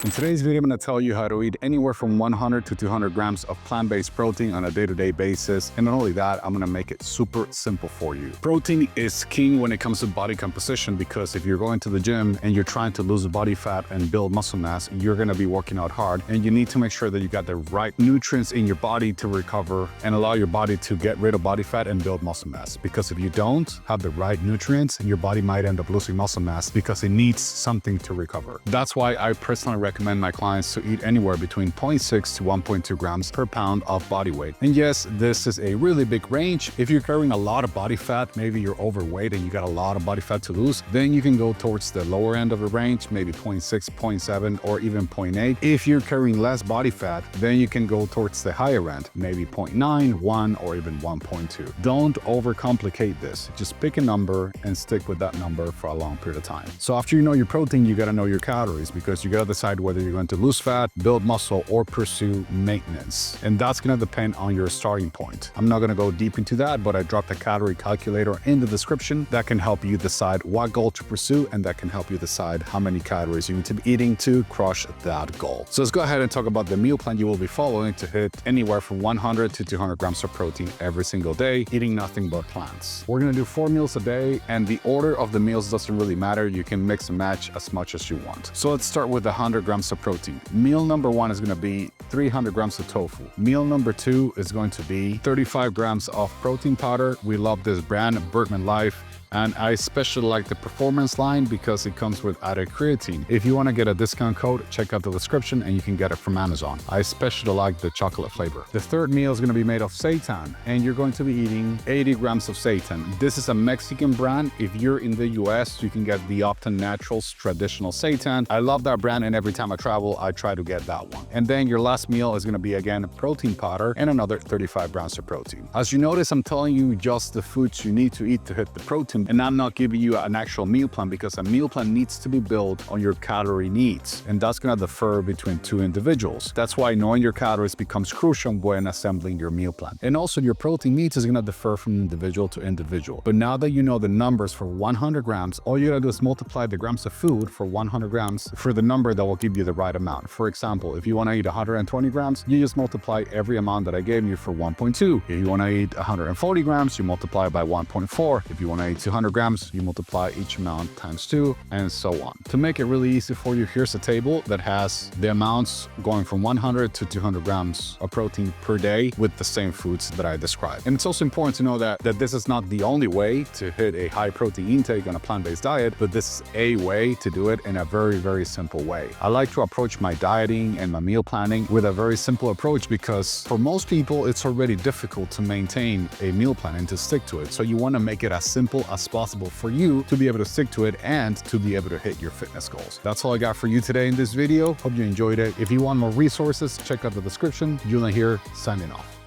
In today's video, I'm going to tell you how to eat anywhere from 100 to 200 grams of plant-based protein on a day-to-day basis. And not only that, I'm going to make it super simple for you. Protein is king when it comes to body composition because if you're going to the gym and you're trying to lose body fat and build muscle mass, you're going to be working out hard and you need to make sure that you got the right nutrients in your body to recover and allow your body to get rid of body fat and build muscle mass. Because if you don't have the right nutrients, your body might end up losing muscle mass because it needs something to recover. That's why I personally recommend my clients to eat anywhere between 0.6 to 1.2 grams per pound of body weight. And yes, this is a really big range. If you're carrying a lot of body fat, maybe you're overweight and you got a lot of body fat to lose, then you can go towards the lower end of the range, maybe 0.6, 0.7, or even 0.8. If you're carrying less body fat, then you can go towards the higher end, maybe 0.9, 1, or even 1.2. Don't overcomplicate this. Just pick a number and stick with that number for a long period of time. So after you know your protein, you got to know your calories because you got to decide whether you're going to lose fat, build muscle, or pursue maintenance. And that's going to depend on your starting point. I'm not going to go deep into that, but I dropped a calorie calculator in the description that can help you decide what goal to pursue and that can help you decide how many calories you need to be eating to crush that goal. So let's go ahead and talk about the meal plan you will be following to hit anywhere from 100 to 200 grams of protein every single day, eating nothing but plants. We're going to do 4 meals a day, and the order of the meals doesn't really matter. You can mix and match as much as you want. So let's start with 100 grams of protein. Meal number 1 is going to be 300 grams of tofu. Meal number 2 is going to be 35 grams of protein powder. We love this brand, Bergman Life. And I especially like the performance line because it comes with added creatine. If you want to get a discount code, check out the description and you can get it from Amazon. I especially like the chocolate flavor. The third meal is going to be made of seitan, and you're going to be eating 80 grams of seitan. This is a Mexican brand. If you're in the US, you can get the Optum Naturals traditional seitan. I love that brand, and every time I travel, I try to get that one. And then your last meal is going to be again protein powder and another 35 grams of protein. As you notice, I'm telling you just the foods you need to eat to hit the protein. And I'm not giving you an actual meal plan because a meal plan needs to be built on your calorie needs. And that's going to differ between two individuals. That's why knowing your calories becomes crucial when assembling your meal plan. And also your protein needs is going to differ from individual to individual. But now that you know the numbers for 100 grams, all you got to do is multiply the grams of food for 100 grams for the number that will give you the right amount. For example, if you want to eat 120 grams, you just multiply every amount that I gave you for 1.2. If you want to eat 140 grams, you multiply by 1.4. If you want to eat 200 grams, you multiply each amount times 2, and so on. To make it really easy for you, here's a table that has the amounts going from 100 to 200 grams of protein per day with the same foods that I described. And it's also important to know that this is not the only way to hit a high protein intake on a plant-based diet, but this is a way to do it in a very, very simple way. I like to approach my dieting and my meal planning with a very simple approach because for most people, it's already difficult to maintain a meal plan and to stick to it. So you want to make it as simple as possible for you to be able to stick to it and to be able to hit your fitness goals. That's all I got for you today in this video. Hope you enjoyed it. If you want more resources, check out the description. Julian here, signing off.